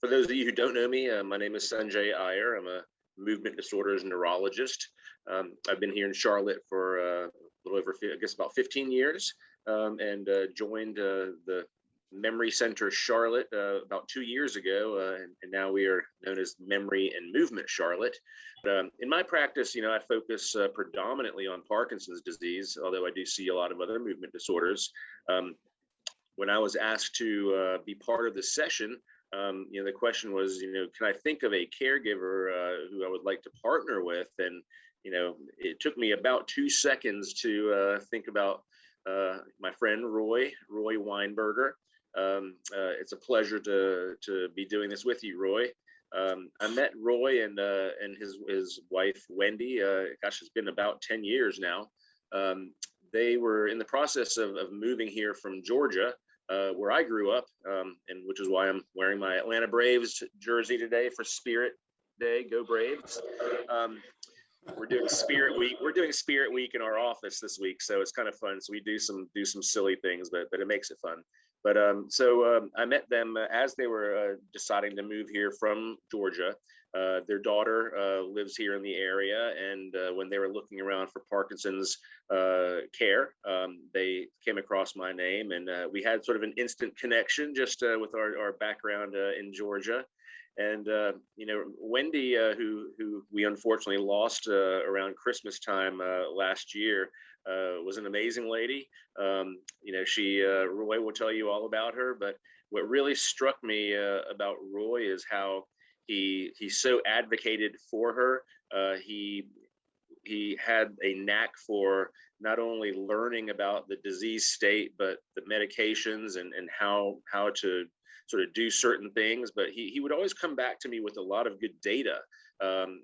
For those of you who don't know me, my name is Sanjay Iyer. I'm a movement disorders neurologist. I've been here in Charlotte for a little over, I guess, about 15 years, and joined the Memory Center Charlotte about 2 years ago, and now we are known as Memory and Movement Charlotte. In my practice, I focus predominantly on Parkinson's disease, although I do see a lot of other movement disorders. When I was asked to be part of this session, the question was, can I think of a caregiver who I would like to partner with? And, it took me about 2 seconds to think about my friend, Roy Weinberger. It's a pleasure to be doing this with you, Roy. I met Roy and his wife, Wendy. Gosh, it's been about 10 years now. They were in the process of moving here from Georgia, where I grew up, and which is why I'm wearing my Atlanta Braves jersey today for Spirit Day. Go Braves! We're doing Spirit Week. We're doing Spirit Week in our office this week, so it's kind of fun. So we do some silly things, but it makes it fun. But I met them as they were deciding to move here from Georgia. Their daughter lives here in the area, and when they were looking around for Parkinson's care, they came across my name, and we had sort of an instant connection just with our background in Georgia. And Wendy, who we unfortunately lost around Christmas time last year, was an amazing lady. Roy will tell you all about her, but what really struck me about Roy is how he so advocated for her. He had a knack for not only learning about the disease state, but the medications and how to sort of do certain things, but he would always come back to me with a lot of good data.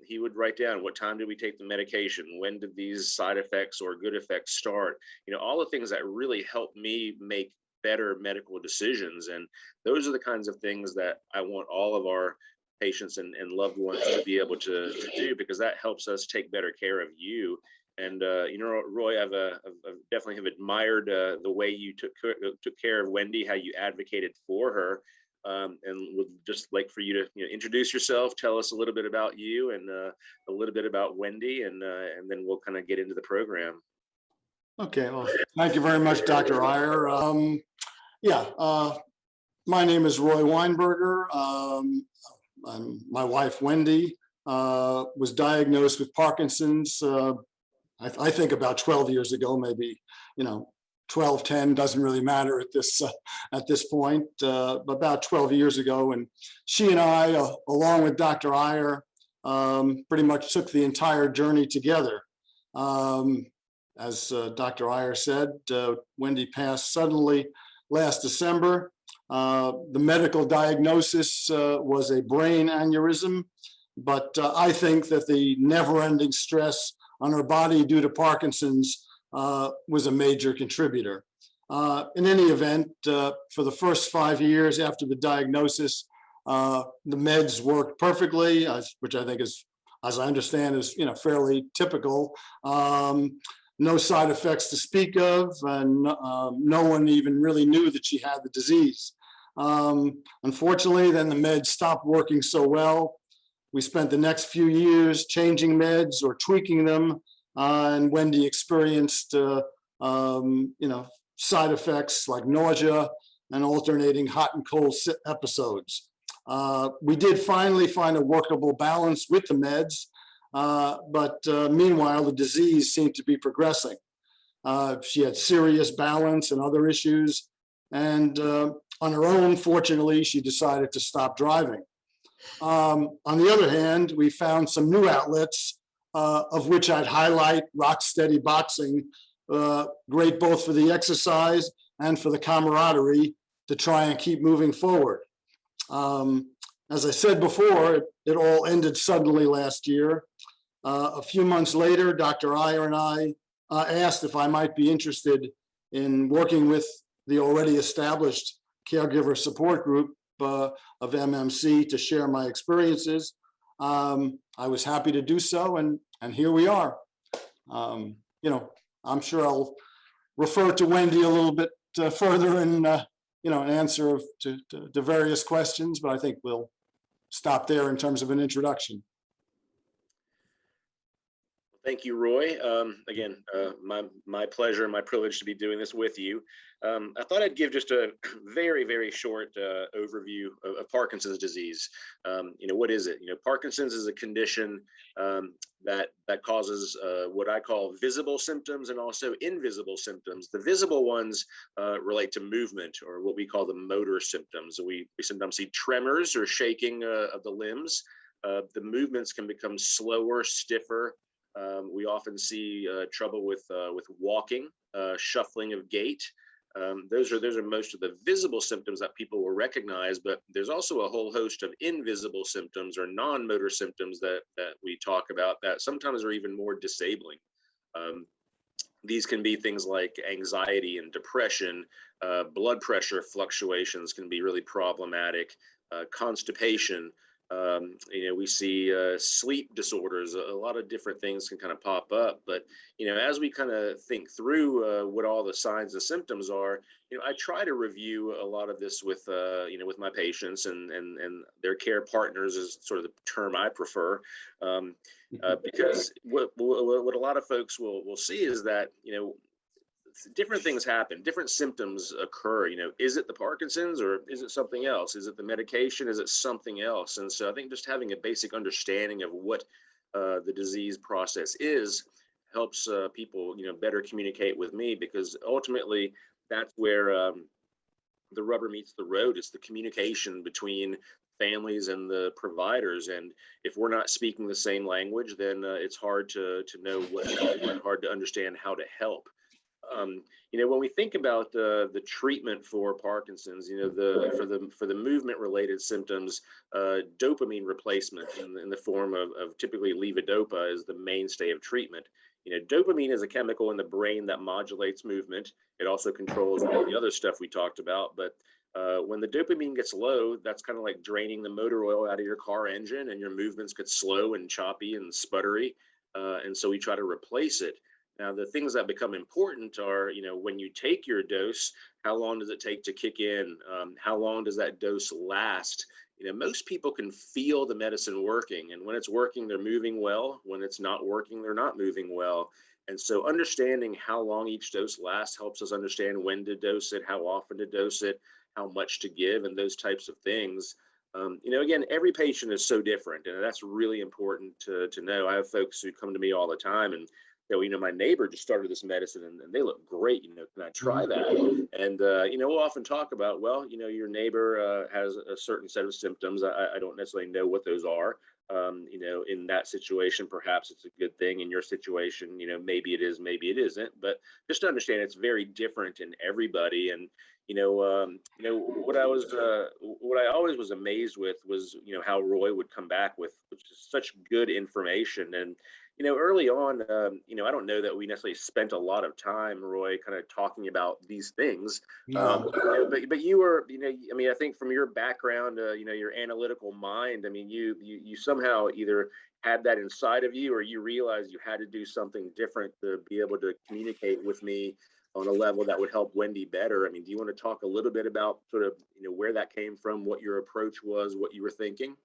He would write down, what time did we take the medication? When did these side effects or good effects start? All the things that really help me make better medical decisions. And those are the kinds of things that I want all of our patients and loved ones to be able to do, because that helps us take better care of you. And Roy, I've definitely have admired the way you took care of Wendy, how you advocated for her, and would just like for you to introduce yourself, tell us a little bit about you and a little bit about Wendy, and then we'll kind of get into the program. Okay, well, thank you very much, Dr. Iyer. My name is Roy Weinberger. My wife, Wendy, was diagnosed with Parkinson's, I think about 12 years ago, maybe, 12, 10, doesn't really matter at this point, but about 12 years ago. And she and I, along with Dr. Iyer, pretty much took the entire journey together. As Dr. Iyer said, Wendy passed suddenly last December. The medical diagnosis was a brain aneurysm, but I think that the never-ending stress on her body due to Parkinson's was a major contributor. In any event, for the first 5 years after the diagnosis, the meds worked perfectly, which I think is, as I understand, is fairly typical. No side effects to speak of, and no one even really knew that she had the disease. Unfortunately, then the meds stopped working so well. We spent the next few years changing meds or tweaking them, and Wendy experienced, side effects like nausea and alternating hot and cold episodes. We did finally find a workable balance with the meds, but meanwhile, the disease seemed to be progressing. She had serious balance and other issues, and on her own, fortunately, she decided to stop driving. On the other hand, we found some new outlets, of which I'd highlight Rock Steady Boxing, great both for the exercise and for the camaraderie to try and keep moving forward. As I said before, it all ended suddenly last year. A few months later, Dr. Iyer and I asked if I might be interested in working with the already established caregiver support group of MMC to share my experiences. I was happy to do so, and here we are. I'm sure I'll refer to Wendy a little bit further in an answer to various questions, but I think we'll stop there in terms of an introduction. Thank you, Roy. Again, my pleasure and my privilege to be doing this with you. I thought I'd give just a very, very short overview of Parkinson's disease. What is it? Parkinson's is a condition that causes what I call visible symptoms and also invisible symptoms. The visible ones relate to movement, or what we call the motor symptoms. We sometimes see tremors or shaking of the limbs. The movements can become slower, stiffer. We often see trouble with walking, shuffling of gait. Those are most of the visible symptoms that people will recognize, but there's also a whole host of invisible symptoms or non-motor symptoms that we talk about that sometimes are even more disabling. These can be things like anxiety and depression, blood pressure fluctuations can be really problematic, constipation. We see sleep disorders. A lot of different things can kind of pop up. But, as we kind of think through what all the signs and symptoms are, I try to review a lot of this with, with my patients and their care partners is sort of the term I prefer. Because what a lot of folks will see is that, different things happen, different symptoms occur. Is it the Parkinson's or is it something else? Is it the medication? Is it something else? And so I think just having a basic understanding of what the disease process is helps people, better communicate with me, because ultimately that's where the rubber meets the road. It's the communication between families and the providers. And if we're not speaking the same language, then it's hard to know what to do and hard to understand how to help. When we think about the treatment for Parkinson's, for the movement related symptoms, dopamine replacement in the form of typically levodopa is the mainstay of treatment. Dopamine is a chemical in the brain that modulates movement. It also controls all the other stuff we talked about. But when the dopamine gets low, that's kind of like draining the motor oil out of your car engine, and your movements get slow and choppy and sputtery. And so we try to replace it. Now, the things that become important are, when you take your dose, how long does it take to kick in? How long does that dose last? Most people can feel the medicine working, and when it's working, they're moving well. When it's not working, they're not moving well. And so understanding how long each dose lasts helps us understand when to dose it, how often to dose it, how much to give, and those types of things. Again, every patient is so different, and that's really important to know. I have folks who come to me all the time and my neighbor just started this medicine and they look great. Can I try that? And, we'll often talk about, well, your neighbor has a certain set of symptoms. I don't necessarily know what those are. In that situation, perhaps it's a good thing. In your situation, maybe it is, maybe it isn't. But just to understand, it's very different in everybody. And, what I always was amazed with was, how Roy would come back with such good information. And, early on, I don't know that we necessarily spent a lot of time, Roy, kind of talking about these things. No. But you were, I think from your background, your analytical mind, you somehow either had that inside of you or you realized you had to do something different to be able to communicate with me on a level that would help Wendy better. Do you want to talk a little bit about sort of, where that came from, what your approach was, what you were thinking?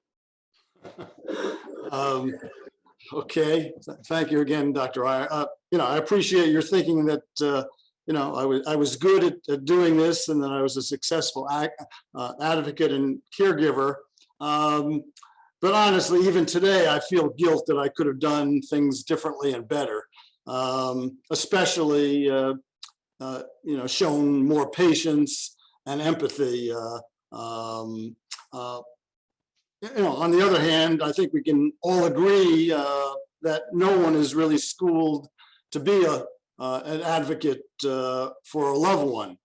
Okay, thank you again, Dr. Iyer. I appreciate your thinking that, I was good at doing this and that I was a successful advocate and caregiver. But honestly, even today, I feel guilt that I could have done things differently and better, especially, shown more patience and empathy. On the other hand, I think we can all agree that no one is really schooled to be an advocate for a loved one.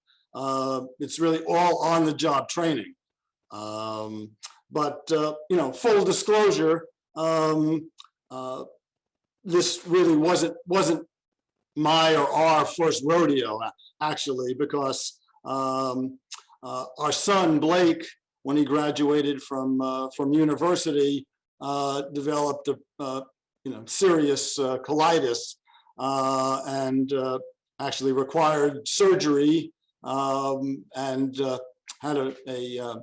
It's really all on the job training. But full disclosure, this really wasn't my or our first rodeo, actually, because our son Blake, when he graduated from university, developed a serious colitis and actually required surgery and had a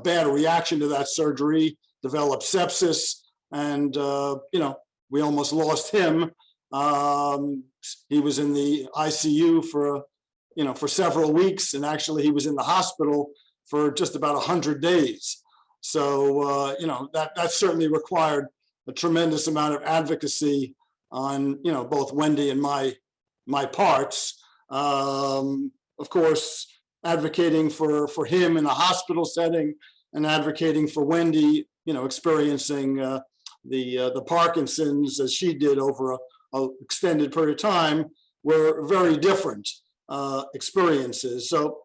bad reaction to that surgery developed sepsis, and we almost lost him. He was in the ICU for several weeks, and actually he was in the hospital for just about 100 days. So that certainly required a tremendous amount of advocacy on both Wendy and my parts. Of course, advocating for him in a hospital setting, and advocating for Wendy, experiencing the Parkinson's as she did over a extended period of time, were very different experiences. So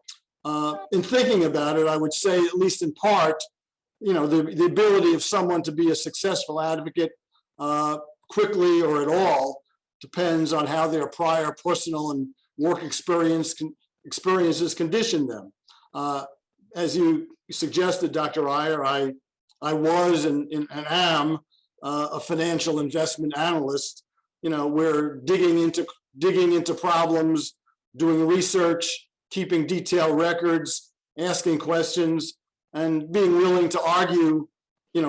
in thinking about it, I would say, at least in part, the ability of someone to be a successful advocate quickly or at all depends on how their prior personal and work experiences condition them. As you suggested, Dr. Iyer, I was and am a financial investment analyst. We're digging into problems, doing research, keeping detailed records, asking questions, and being willing to argue,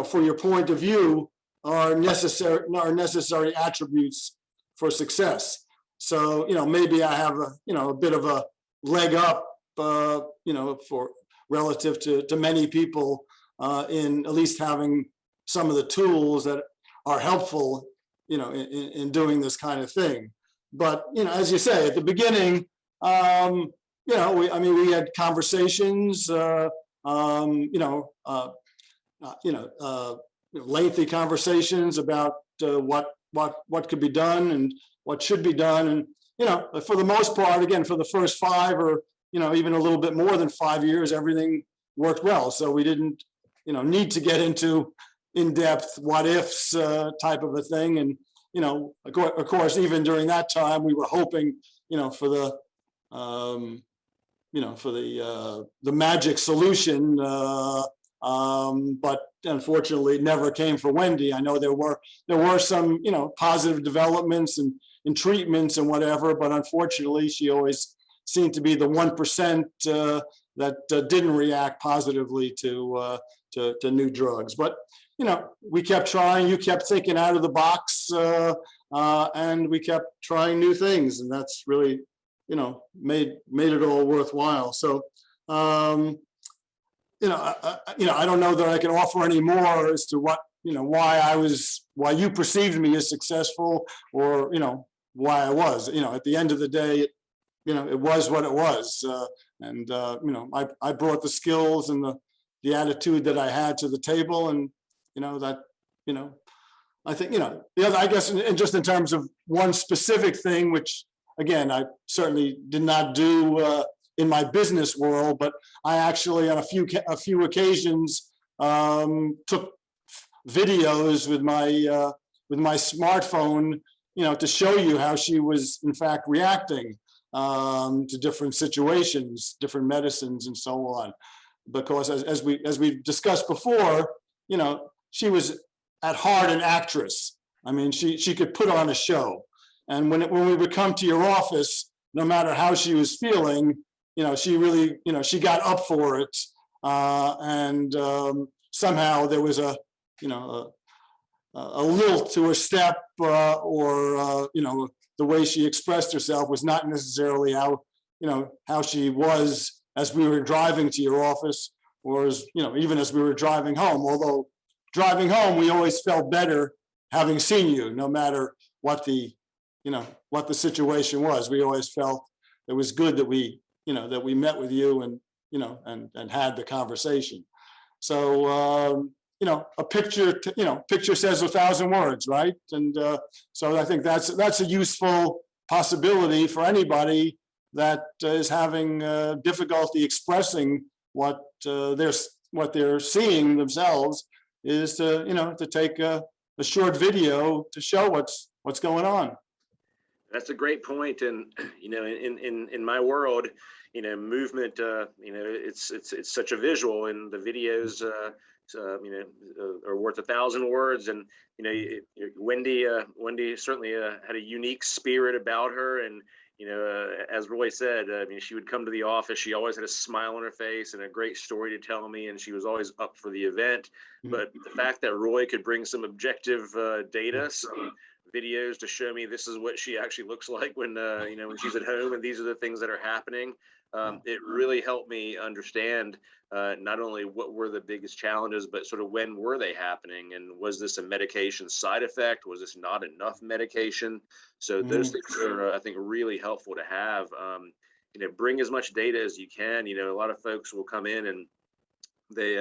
for your point of view, are necessary attributes for success. So, maybe I have a bit of a leg up, for relative to many people in at least having some of the tools that are helpful, in doing this kind of thing. But, as you say, at the beginning, we had conversations, lengthy conversations about what could be done and what should be done. And, for the most part, again, for the first 5 or, even a little bit more than 5 years, everything worked well. So we didn't, need to get into in-depth what ifs type of a thing. And, of course, even during that time, we were hoping, for the the magic solution, but unfortunately, it never came for Wendy. I know there were some positive developments and treatments and whatever, but unfortunately, she always seemed to be the 1% that didn't react positively to new drugs. But we kept trying. You kept thinking out of the box, and we kept trying new things, and that's really made it all worthwhile. So I don't know that I can offer any more as to what why you perceived me as successful, or why I was. At the end of the day, it was what it was, and I brought the skills and the attitude that I had to the table, and I think the other, I guess, and just in terms of one specific thing, which again I certainly did not do in my business world, but I actually on a few occasions took videos with my smartphone, to show you how she was in fact reacting to different situations, different medicines, and so on. Because as we discussed before, she was at heart an actress. I mean, she could put on a show, and when we would come to your office, no matter how she was feeling, she really, she got up for it, and somehow there was a lilt to her step, or the way she expressed herself was not necessarily how she was as we were driving to your office, or as even as we were driving home. Although driving home, we always felt better having seen you, no matter what the situation was. We always felt it was good that we met with you and and had the conversation. So a picture says 1,000 words, right? And so I think that's a useful possibility for anybody that is having difficulty expressing what they're seeing themselves, is to take a short video to show what's going on. That's a great point. And in my world, movement, it's such a visual, and the videos are worth 1,000 words. And Wendy certainly had a unique spirit about her, and as Roy said, I mean, she would come to the office. She always had a smile on her face and a great story to tell me, and she was always up for the event. But the fact that Roy could bring some objective data, some videos to show me this is what she actually looks like when when she's at home, and these are the things that are happening. It really helped me understand not only what were the biggest challenges, but sort of when were they happening, and was this a medication side effect? Was this not enough medication? So those things are, I think, really helpful to have. Bring as much data as you can. A lot of folks will come in and they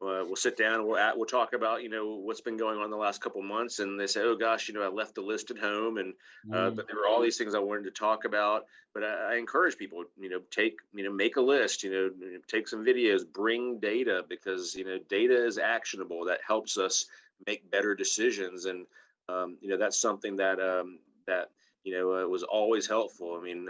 we'll sit down and we'll talk about what's been going on the last couple of months, and they say, oh gosh, I left the list at home, and but there were all these things I wanted to talk about. But I encourage people, make a list, take some videos, bring data, because data is actionable. That helps us make better decisions, and that's something that it was always helpful. I mean,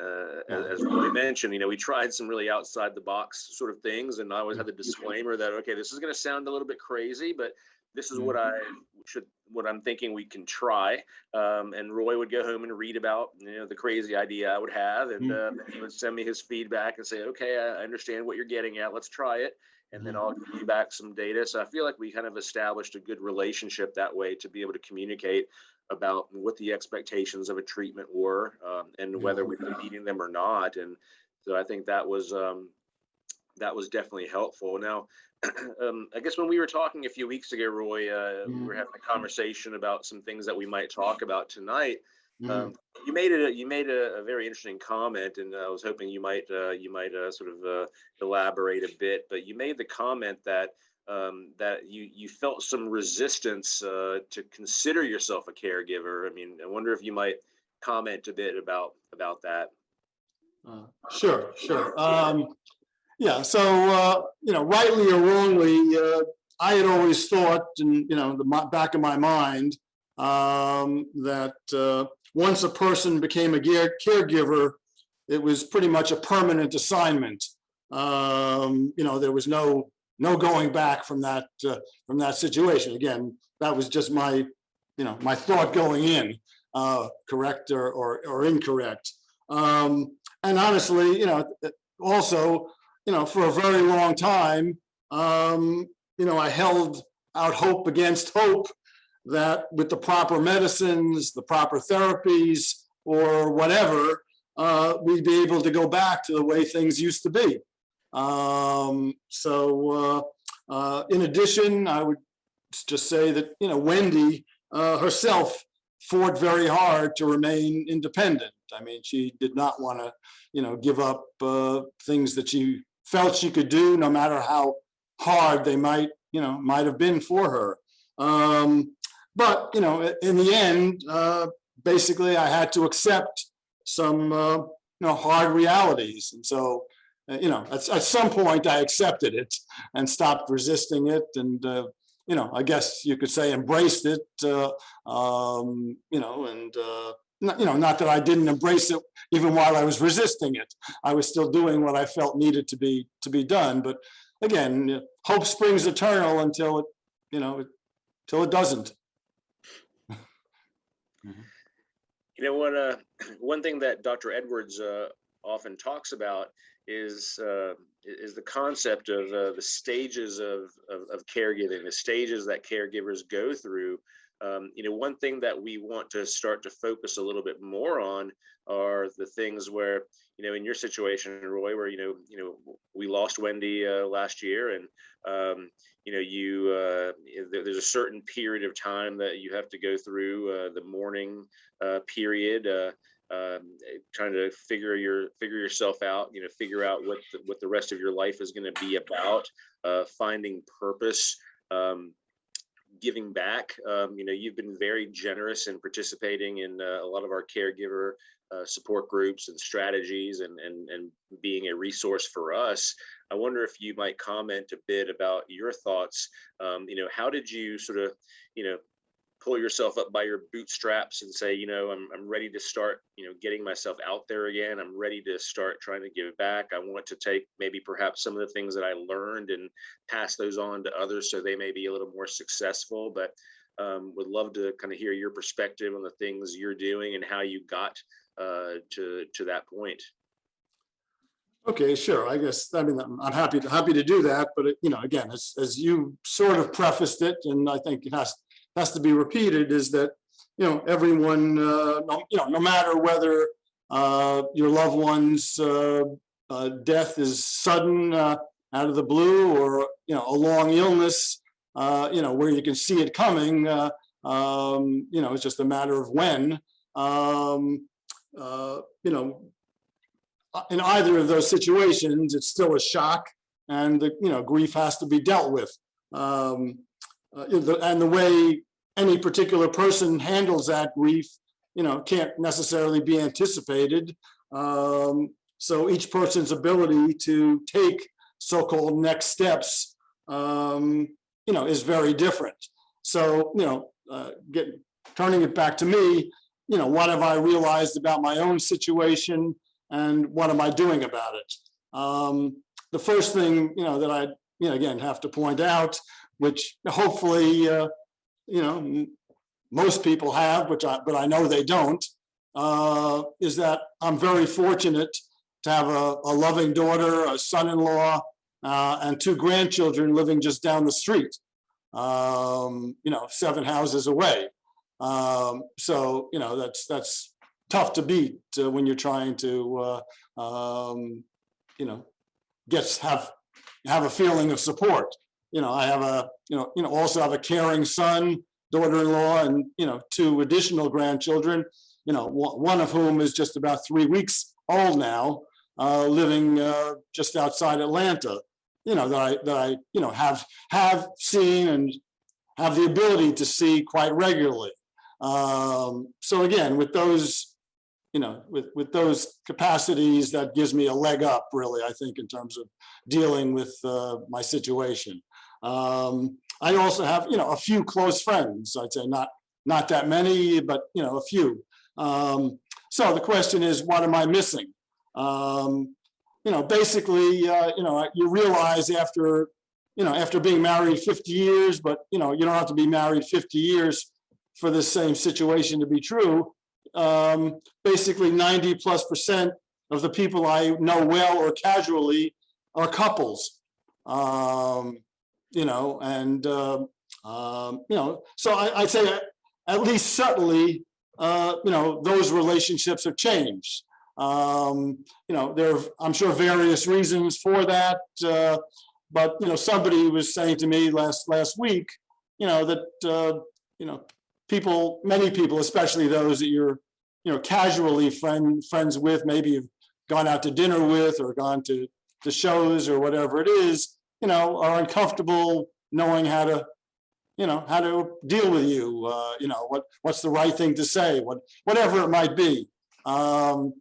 as Roy mentioned, we tried some really outside the box sort of things, and I always had the disclaimer that, okay, this is going to sound a little bit crazy, but this is what I'm thinking we can try. And Roy would go home and read about, the crazy idea I would have, and he would send me his feedback and say, okay, I understand what you're getting at. Let's try it. And then I'll give you back some data. So I feel like we kind of established a good relationship that way to be able to communicate about what the expectations of a treatment were, and whether we were meeting them or not. And so I think that was definitely helpful. Now, I guess when we were talking a few weeks ago, Roy, we were having a conversation about some things that we might talk about tonight. You made a very interesting comment, and I was hoping you might sort of elaborate a bit. But you made the comment that that you felt some resistance to consider yourself a caregiver. I mean, I wonder if you might comment a bit about that. Sure. Yeah. So rightly or wrongly, I had always thought, in the back of my mind, that once a person became a caregiver, it was pretty much a permanent assignment. There was no going back from that situation. Again, that was just my thought going in, correct or incorrect. And honestly, also, for a very long time, I held out hope against hope that with the proper medicines, the proper therapies, or whatever, we'd be able to go back to the way things used to be. In addition, I would just say that, Wendy herself fought very hard to remain independent. I mean, she did not want to, give up things that she felt she could do, no matter how hard they might have been for her. But, in the end, basically, I had to accept some, hard realities. And so, at some point, I accepted it and stopped resisting it, and I guess you could say embraced it. Not that I didn't embrace it even while I was resisting it. I was still doing what I felt needed to be done. But again, hope springs eternal until it doesn't. One thing that Dr. Edwards often talks about is the concept of the stages of caregiving, the stages that caregivers go through. One thing that we want to start to focus a little bit more on are the things where, in your situation, Roy, where we lost Wendy last year, and there's a certain period of time that you have to go through, the mourning period, trying to figure yourself out, figure out what the rest of your life is going to be about, finding purpose, giving back. You've been very generous in participating in a lot of our caregiver support groups and strategies, and being a resource for us. I wonder if you might comment a bit about your thoughts. How did you sort of, pull yourself up by your bootstraps and say, I'm ready to start, getting myself out there again. I'm ready to start trying to give back. I want to take maybe perhaps some of the things that I learned and pass those on to others so they may be a little more successful. But would love to kind of hear your perspective on the things you're doing and how you got to that point. Okay, sure. I guess, I mean, I'm happy to do that, but again, as you sort of prefaced it, and I think it has to be repeated, is that everyone, no matter whether your loved one's death is sudden, out of the blue, or a long illness, where you can see it coming, it's just a matter of when. In either of those situations, it's still a shock, and the grief has to be dealt with. And the way any particular person handles that grief, can't necessarily be anticipated. So each person's ability to take so-called next steps, is very different. So, turning it back to me, what have I realized about my own situation? And what am I doing about it? The first thing, that I, again, have to point out, which hopefully, most people have, but I know they don't, is that I'm very fortunate to have a loving daughter, a son-in-law, and 2 grandchildren living just down the street, 7 houses away. So, that's tough to beat when you're trying to, have a feeling of support. I have also have a caring son, daughter-in-law, and 2 additional grandchildren. One of whom is just about 3 weeks old now, living just outside Atlanta. That I have seen and have the ability to see quite regularly. So again, with those. With those capacities, that gives me a leg up, really, I think, in terms of dealing with my situation. I also have, a few close friends. I'd say not that many, but a few. So the question is, what am I missing? Basically, you realize after being married 50 years, but you don't have to be married 50 years for the same situation to be true. Basically 90+% of the people I know well or casually are couples, so I'd say at least subtly, those relationships have changed. There are, I'm sure, various reasons for that, but somebody was saying to me last week, that many people, especially those that you're casually friends with, maybe you've gone out to dinner with or gone to the shows or whatever it is, are uncomfortable knowing how to deal with you, what's the right thing to say, whatever it might be. But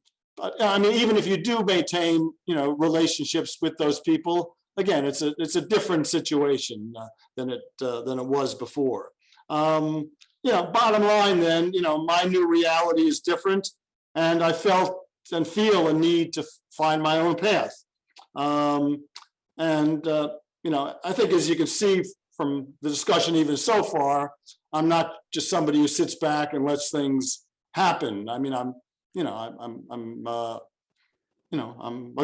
I mean, even if you do maintain, relationships with those people, again, it's a different situation than it was before. Bottom line then, my new reality is different, and I felt and feel a need to find my own path. I think, as you can see from the discussion even so far, I'm not just somebody who sits back and lets things happen. I mean, I'm a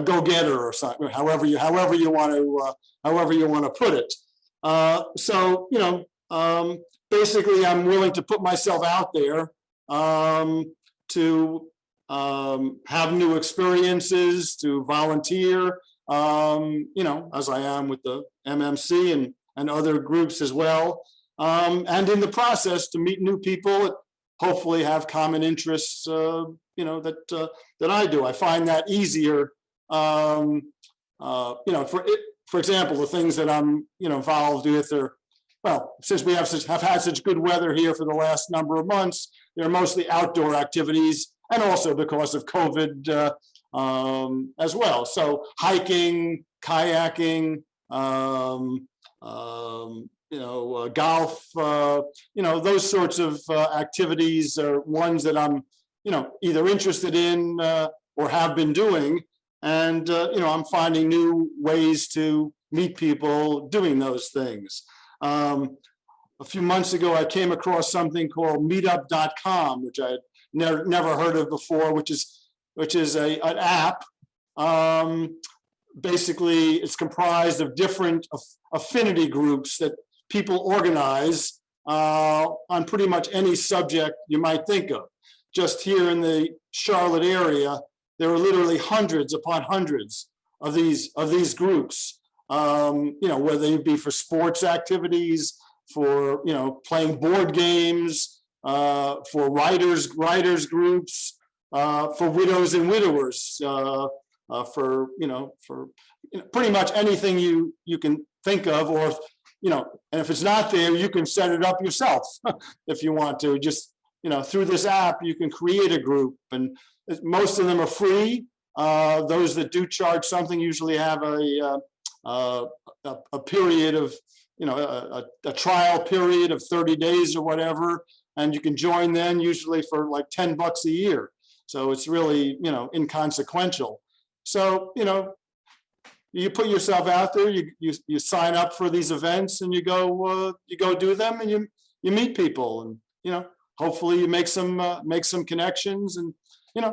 go-getter or something, however you want to put it. Basically, I'm willing to put myself out there to have new experiences, to volunteer, as I am with the MMC and other groups as well. And in the process, to meet new people that hopefully have common interests, that I do. I find that easier. For example, the things that I'm, involved with are, well, since we have had such good weather here for the last number of months, they're mostly outdoor activities, and also because of COVID as well. So hiking, kayaking, golf, those sorts of activities are ones that I'm, either interested in or have been doing. And, I'm finding new ways to meet people doing those things. A few months ago, I came across something called meetup.com, which I had never heard of before, which is an app. Basically, it's comprised of different affinity groups that people organize on pretty much any subject you might think of. Just here in the Charlotte area, there are literally hundreds upon hundreds of these groups. Whether they be for sports activities, for playing board games, for writers groups, for widows and widowers, for pretty much anything you can think of, or and if it's not there, you can set it up yourself if you want to. Just through this app, you can create a group, and most of them are free. Those that do charge something usually have a period of a trial period of 30 days or whatever, and you can join then, usually for like $10 a year. So it's really inconsequential. So you put yourself out there, you sign up for these events, and you go do them, and you meet people, and hopefully you make some connections, and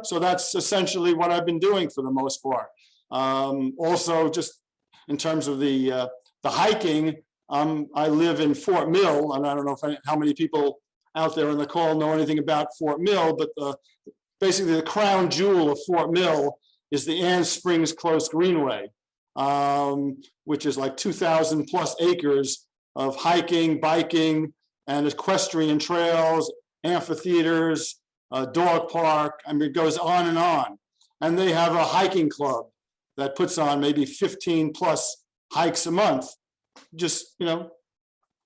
so that's essentially what I've been doing for the most part. Also, just in terms of the hiking, I live in Fort Mill, and I don't know how many people out there on the call know anything about Fort Mill, but basically the crown jewel of Fort Mill is the Ann Springs Close Greenway, which is like 2,000 plus acres of hiking, biking, and equestrian trails, amphitheaters, dog park. I mean, it goes on and on. And they have a hiking club that puts on maybe 15 plus hikes a month. Just,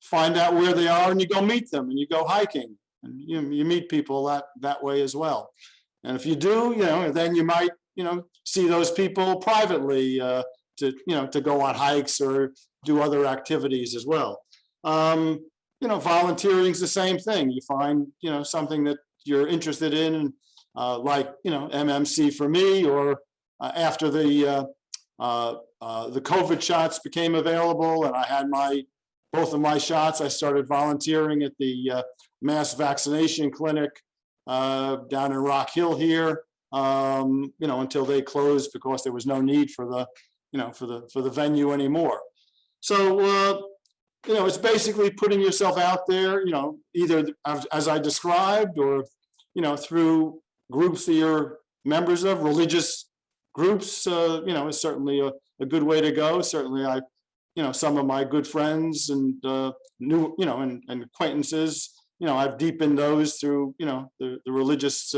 find out where they are, and you go meet them, and you go hiking, and you meet people that way as well. And if you do, then you might, see those people privately to go on hikes or do other activities as well. Volunteering is the same thing. You find, something that you're interested in, like, MMC for me, or after the COVID shots became available and I had both of my shots, I started volunteering at the mass vaccination clinic down in Rock Hill here, until they closed because there was no need for the venue anymore. So, it's basically putting yourself out there, either as I described, or, through groups that you're members of, religious groups, is certainly a good way to go. Certainly some of my good friends and new, and acquaintances, I've deepened those through, the religious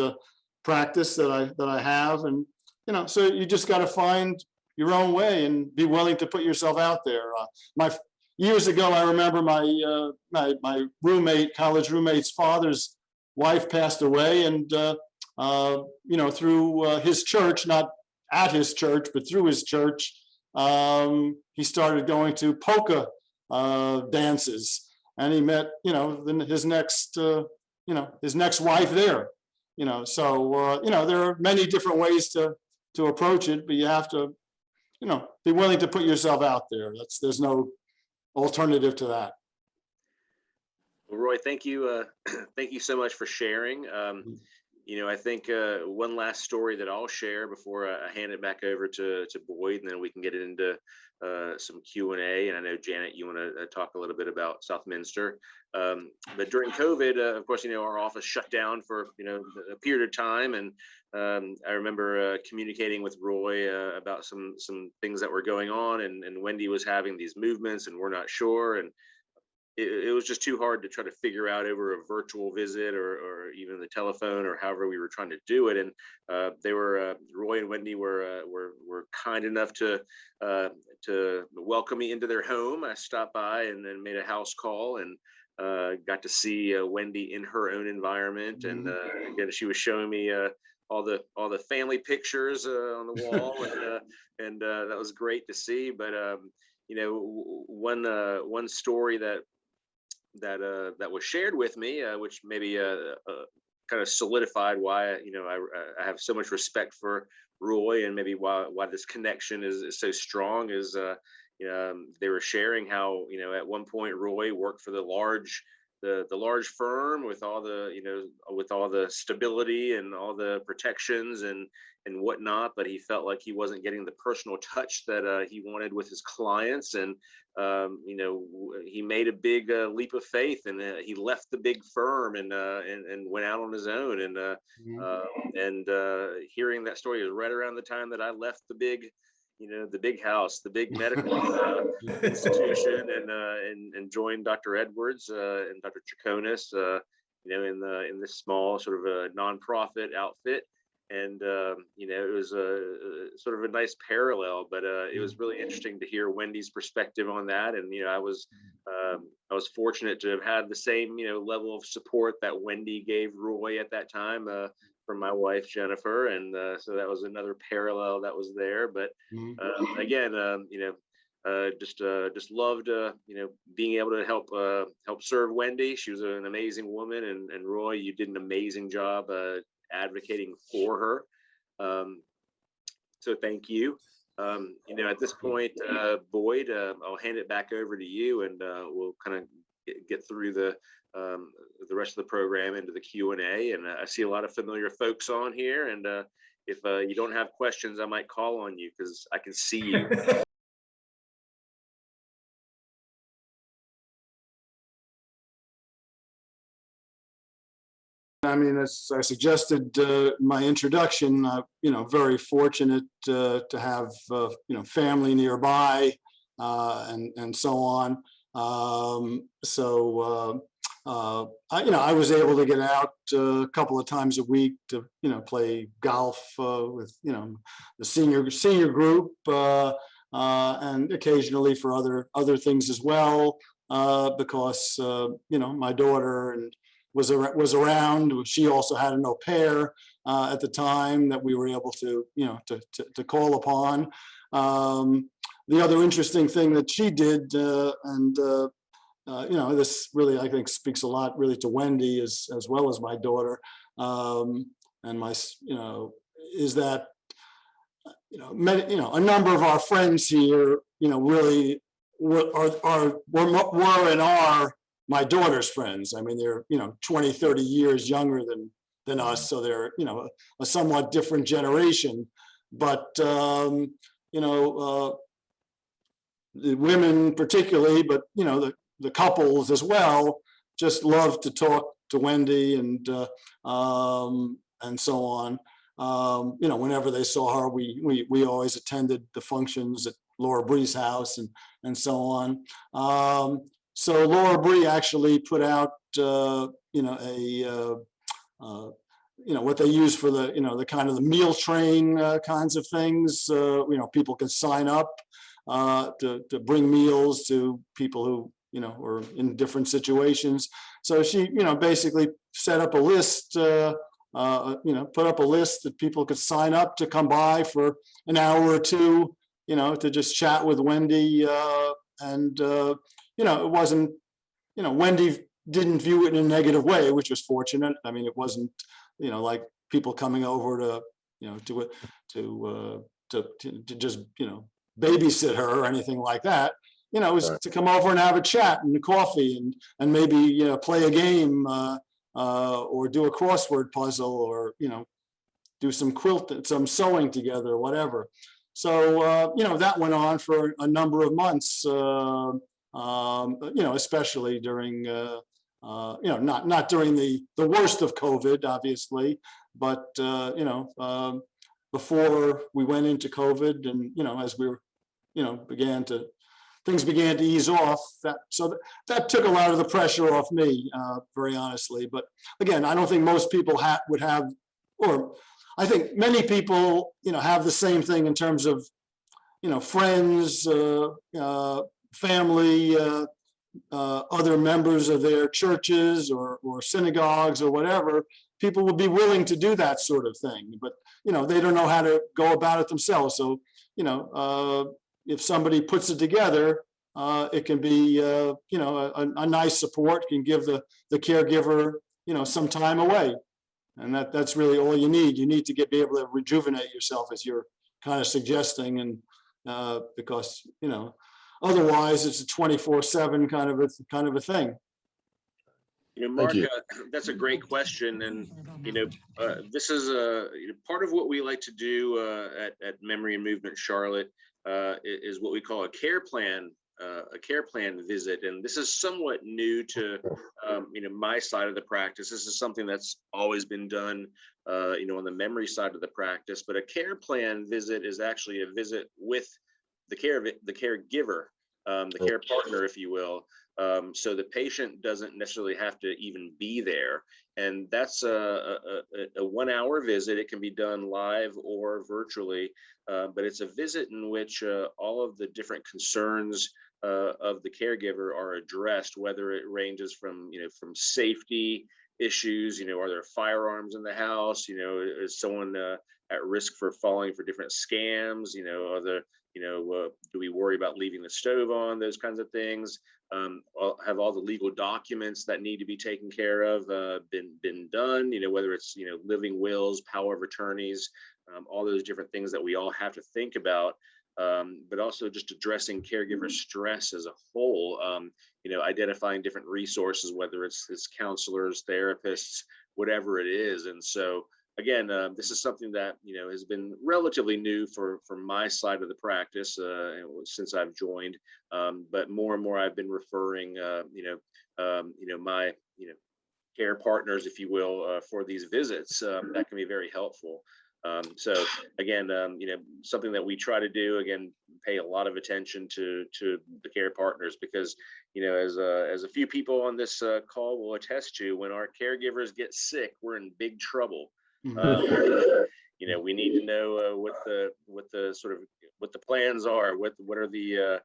practice that I have. And, so you just got to find your own way and be willing to put yourself out there. Years ago, I remember my college roommate's father's wife passed away, and through his church, not at his church, but through his church, he started going to polka dances, and he met his next wife there. So there are many different ways to approach it, but you have to be willing to put yourself out there. There's no alternative to that. Well, Roy, thank you. Thank you so much for sharing. I think one last story that I'll share before I hand it back over to Boyd, and then we can get into some Q&A. And I know, Janet, you want to talk a little bit about Southminster. But during COVID, of course, our office shut down for, a period of time. And I remember communicating with Roy about some things that were going on, and Wendy was having these movements, and we're not sure. And it was just too hard to try to figure out over a virtual visit or even the telephone, or however we were trying to do it. And they were Roy and Wendy were kind enough to welcome me into their home. I stopped by and then made a house call, and got to see Wendy in her own environment. And again, she was showing me all the family pictures on the wall, and that was great to see. But one story that was shared with me, which maybe kind of solidified why I have so much respect for Roy, and maybe why this connection is so strong, is they were sharing how at one point Roy worked for the large the large firm with all the, with all the stability and all the protections and whatnot, but he felt like he wasn't getting the personal touch that he wanted with his clients. And he made a big leap of faith, and he left the big firm and went out on his own. And hearing that story is right around the time that I left the big, the big house, the big medical institution, and joined Dr. Edwards and Dr. Chaconis, in this small sort of a nonprofit outfit. And it was a sort of a nice parallel, but it was really interesting to hear Wendy's perspective on that. And I was fortunate to have had the same level of support that Wendy gave Roy at that time from my wife Jennifer, and so that was another parallel that was there. But again, just loved being able to help serve Wendy. She was an amazing woman, and Roy, you did an amazing job advocating for her. So thank you. At this point, Boyd, I'll hand it back over to you, and we'll kind of get through the rest of the program into the Q&A. And I see a lot of familiar folks on here, and if you don't have questions, I might call on you because I can see you. I mean, as I suggested my introduction, very fortunate to have family nearby and so on. I was able to get out a couple of times a week to play golf with the senior group and occasionally for other things as well, because my daughter was around. She also had an au pair at the time that we were able to to call upon. The other interesting thing that she did, this really, I think, speaks a lot really to Wendy as well as my daughter, and my, is that, a number of our friends here, really were and are my daughter's friends. I mean, they're, 20, 30 years younger than us. So they're, a somewhat different generation, but, the women particularly, but, the couples as well, just love to talk to Wendy and so on. Whenever they saw her, we always attended the functions at Laura Bree's house and so on. So Laura Bree actually put out, what they use for the, the kind of the meal train kinds of things. People can sign up to bring meals to people who, were in different situations. So she, basically set up a list, put up a list that people could sign up to come by for an hour or two, to just chat with Wendy. It wasn't, Wendy didn't view it in a negative way, which was fortunate. I mean, it wasn't, like people coming over to, to just, babysit her or anything like that. It was to come over and have a chat and a coffee and maybe, play a game or do a crossword puzzle or, do some some sewing together or whatever. So, that went on for a number of months, especially during, not during the worst of COVID, obviously, but, before we went into COVID and, as we were, things began to ease off, that took a lot of the pressure off me, very honestly. But again, I don't think most people would have, or I think many people, have the same thing in terms of, friends, family, other members of their churches or synagogues or whatever. People will be willing to do that sort of thing, but they don't know how to go about it themselves. So if somebody puts it together, it can be a nice support, can give the caregiver some time away, and that's really all you need. You need to be able to rejuvenate yourself, as you're kind of suggesting, and because otherwise it's a 24/7 kind of a thing. Thank Mark, you. that's a great question, and this is part of what we like to do at Memory and Movement Charlotte is what we call a care plan visit, and this is somewhat new to my side of the practice. This is something that's always been done on the memory side of the practice, but a care plan visit is actually a visit with the caregiver, the care partner, if you will. So the patient doesn't necessarily have to even be there. And that's a 1 hour visit. It can be done live or virtually, but it's a visit in which all of the different concerns of the caregiver are addressed, whether it ranges from safety issues, are there firearms in the house, is someone at risk for falling for different scams, are there, do we worry about leaving the stove on, those kinds of things. Have all the legal documents that need to be taken care of been done, whether it's living wills, power of attorneys, all those different things that we all have to think about, but also just addressing caregiver stress as a whole, identifying different resources, whether it's counselors, therapists, whatever it is. And so again, this is something that has been relatively new for my side of the practice since I've joined. But more and more, I've been referring, my care partners, if you will, for these visits. That can be very helpful. So again, something that we try to do, again, pay a lot of attention to the care partners, because as a few people on this call will attest to, when our caregivers get sick, we're in big trouble. We need to know what the plans are, what are the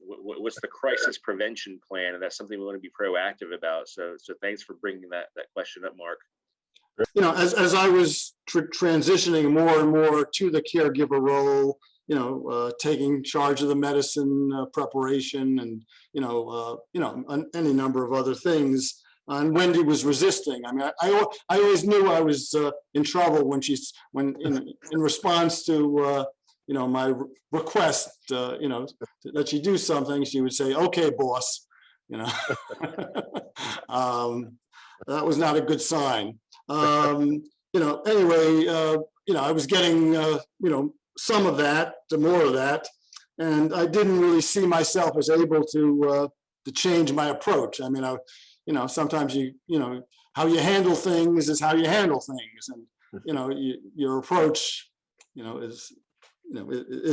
what's the crisis prevention plan, and that's something we want to be proactive about. So thanks for bringing that question up, Mark. As I was transitioning more and more to the caregiver role, taking charge of the medicine preparation and any number of other things. And Wendy was resisting. I mean, I always knew I was in trouble when in response to my request, that she do something, she would say, "Okay, boss," that was not a good sign. Anyway, I was getting some of that, more of that, and I didn't really see myself as able to change my approach. I mean, sometimes how you handle things is how you handle things, and your approach is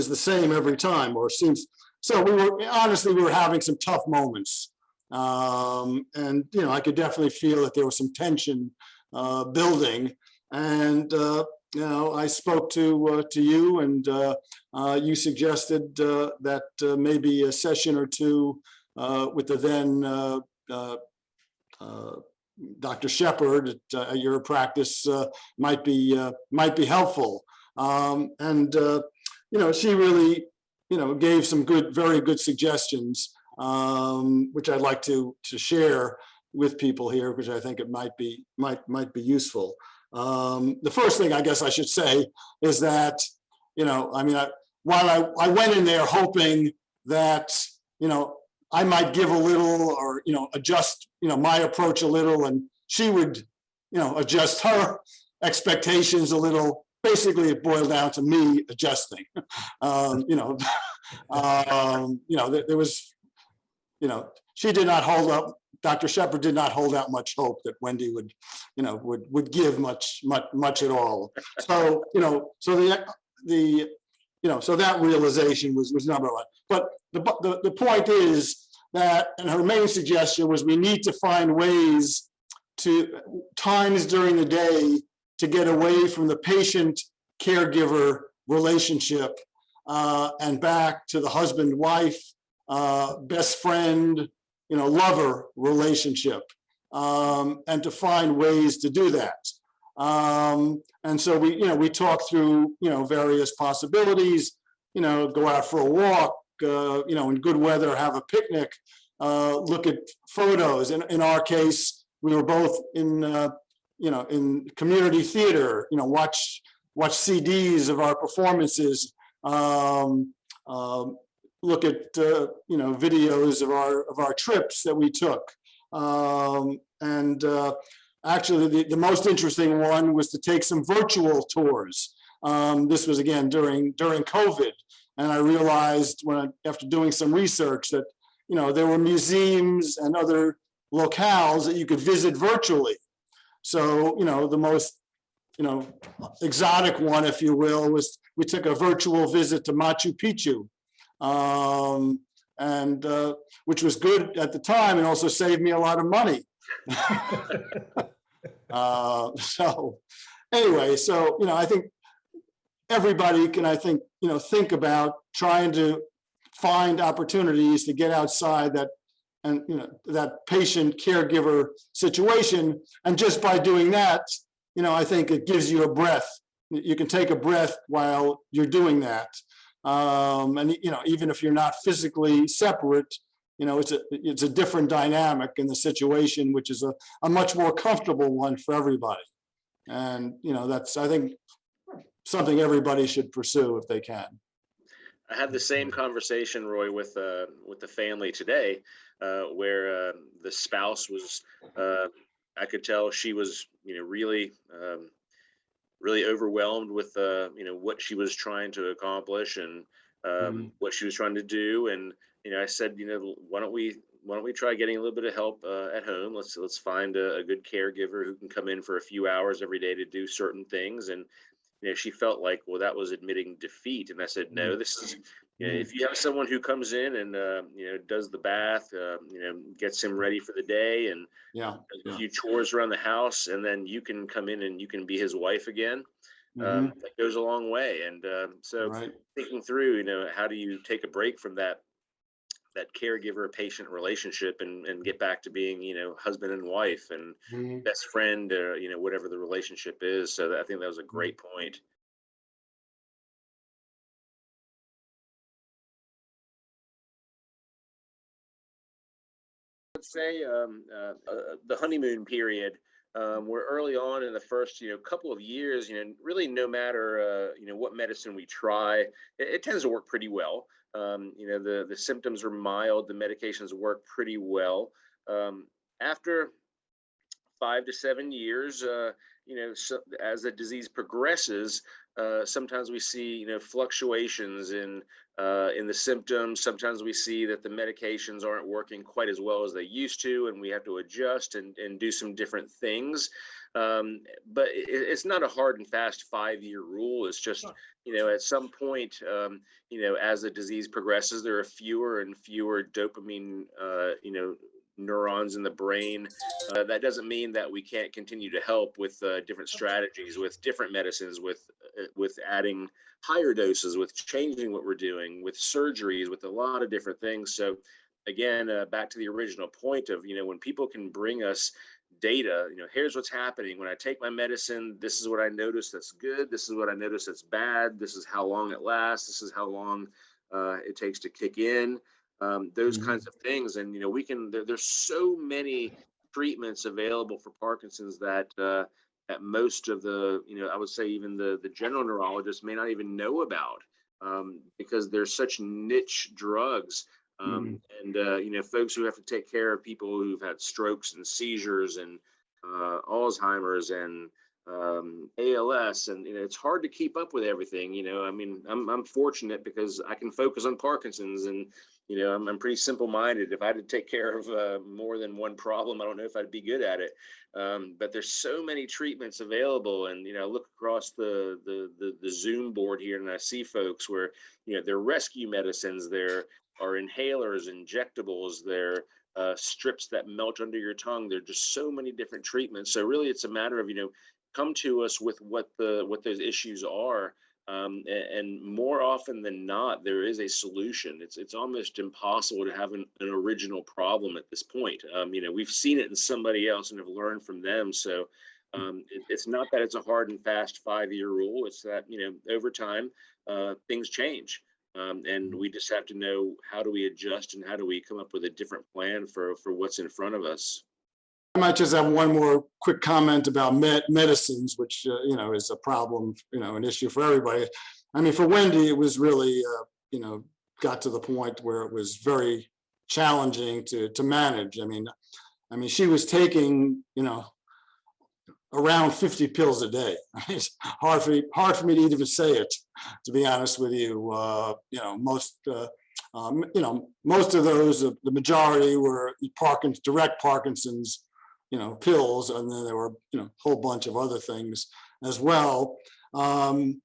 the same every time, or seems. So we were having some tough moments, and I could definitely feel that there was some tension building, and I spoke to you, and you suggested that maybe a session or two with the then Dr. Shepard at your practice might be helpful. And she really gave some very good suggestions, which I'd like to share with people here, because I think it might be useful. The first thing I guess I should say is that while I went in there hoping that I might give a little, or adjust my approach a little, and she would adjust her expectations a little. Basically, it boiled down to me adjusting. There was, she did not hold up. Dr. Shepard did not hold out much hope that Wendy would give much at all. So so that realization was number one. But the point is that, and her main suggestion was, we need to find ways times during the day to get away from the patient-caregiver relationship and back to the husband-wife, best friend, lover relationship, and to find ways to do that. And so we talked through, various possibilities, go out for a walk, in good weather, have a picnic, look at photos. In our case, we were both in community theater, watch CDs of our performances, look at videos of our trips that we took, And actually, the most interesting one was to take some virtual tours. This was again during COVID, and I realized after doing some research that there were museums and other locales that you could visit virtually. So the most exotic one, if you will, was we took a virtual visit to Machu Picchu, and which was good at the time and also saved me a lot of money. So anyway, so I think everybody can, think about trying to find opportunities to get outside that and that patient caregiver situation, and just by doing that, I think it gives you a breath. You can take a breath while you're doing that, and even if you're not physically separate, it's a different dynamic in the situation, which is a much more comfortable one for everybody. And that's, I think, something everybody should pursue if they can. I had the same conversation, Roy, with the family today, where the spouse was, I could tell she was, really overwhelmed with, what she was trying to accomplish and what she was trying to do. And I said, why don't we try getting a little bit of help at home? Let's find a good caregiver who can come in for a few hours every day to do certain things. And she felt like, well, that was admitting defeat. And I said, no, this is, if you have someone who comes in and, does the bath, gets him ready for the day and does a few chores around the house, and then you can come in and you can be his wife again, that goes a long way. And so thinking through, how do you take a break from that caregiver patient relationship and get back to being, husband and wife and best friend, or, whatever the relationship is. So I think that was a great point. Let's say the honeymoon period, we're early on in the first, couple of years, really no matter, what medicine we try, it tends to work pretty well. The symptoms are mild, the medications work pretty well. After 5 to 7 years, so as the disease progresses, sometimes we see, fluctuations in the symptoms. Sometimes we see that the medications aren't working quite as well as they used to, and we have to adjust and do some different things. But it's not a hard and fast 5-year rule. It's just, at some point, as the disease progresses, there are fewer and fewer dopamine, neurons in the brain. That doesn't mean that we can't continue to help with different strategies, with different medicines, with adding higher doses, with changing what we're doing, with surgeries, with a lot of different things. So again, back to the original point of, when people can bring us data, here's what's happening when I take my medicine, this is what I notice that's good, this is what I notice that's bad, this is how long it lasts, this is how long it takes to kick in, those kinds of things. And we can, there's so many treatments available for Parkinson's that most of the, I would say even the general neurologists may not even know about, because there's such niche drugs. And folks who have to take care of people who've had strokes and seizures and Alzheimer's and ALS, and it's hard to keep up with everything. I mean, I'm fortunate because I can focus on Parkinson's, and I'm pretty simple-minded. If I had to take care of more than one problem, I don't know if I'd be good at it. But there's so many treatments available, and I look across the Zoom board here, and I see folks where they're rescue medicines, there are inhalers, injectables, there strips that melt under your tongue. There are just so many different treatments. So really, it's a matter of come to us with what those issues are. And more often than not, there is a solution. It's almost impossible to have an original problem at this point. We've seen it in somebody else and have learned from them. So it's not that it's a hard and fast 5-year rule. It's that, over time, things change. And we just have to know, how do we adjust and how do we come up with a different plan for what's in front of us. I might just have one more quick comment about medicines, which, is a problem, an issue for everybody. I mean, for Wendy, it was really, got to the point where it was very challenging to manage. I mean, I mean, she was taking, around 50 pills a day. It's hard for me to even say it, to be honest with you. Most of those, the majority were direct Parkinson's, pills, and then there were, a whole bunch of other things as well. And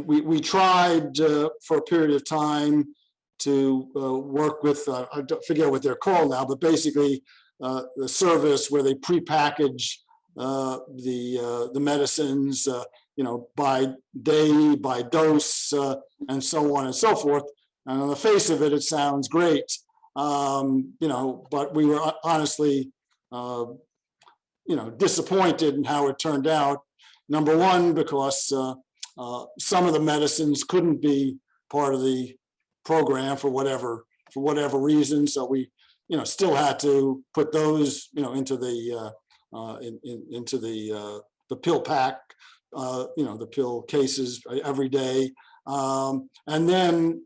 we tried for a period of time to work with, I forget what they're called now, but basically the service where they prepackage the medicines, by day, by dose, and so on and so forth. And on the face of it, it sounds great, but we were honestly, disappointed in how it turned out. Number one, because some of the medicines couldn't be part of the program for whatever reason, so we, still had to put those, into the into the pill pack, the pill cases every day. And then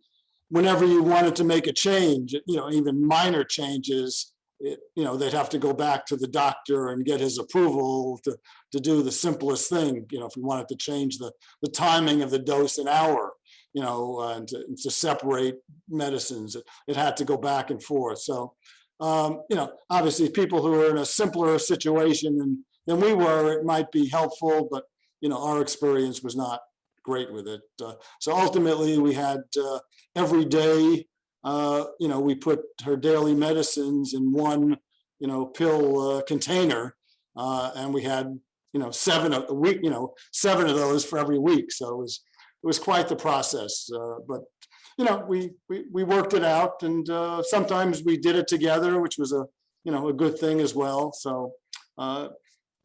whenever you wanted to make a change, even minor changes, they'd have to go back to the doctor and get his approval to do the simplest thing. If we wanted to change the timing of the dose an hour, and to separate medicines, it had to go back and forth. So, obviously people who are in a simpler situation than we were, it might be helpful, but, our experience was not great with it. So ultimately we had every day, we put her daily medicines in one, pill container, and we had, 7 a week, 7 of those for every week. So it was quite the process, but we worked it out, and sometimes we did it together, which was a good thing as well. So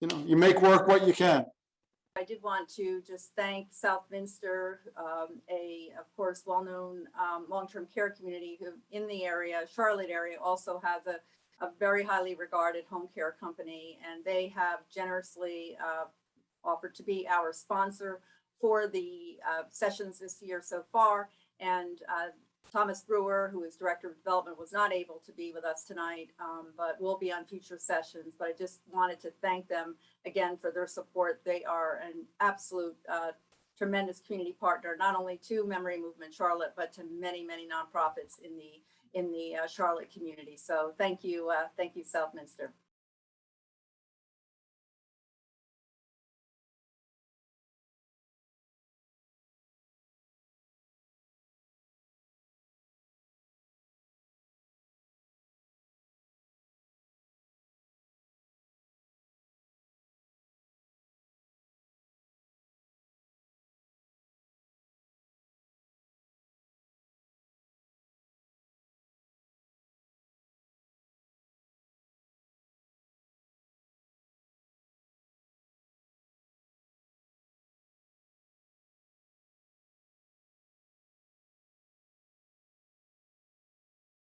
you make work what you can. I did want to just thank Southminster, of course, well-known long-term care community who in the area, Charlotte area, also has a very highly regarded home care company, and they have generously offered to be our sponsor for the sessions this year so far. And Thomas Brewer, who is Director of Development, was not able to be with us tonight, but will be on future sessions. But I just wanted to thank them again for their support. They are an absolute tremendous community partner, not only to Memory Movement Charlotte, but to many, many nonprofits in the Charlotte community. So thank you, Southminster.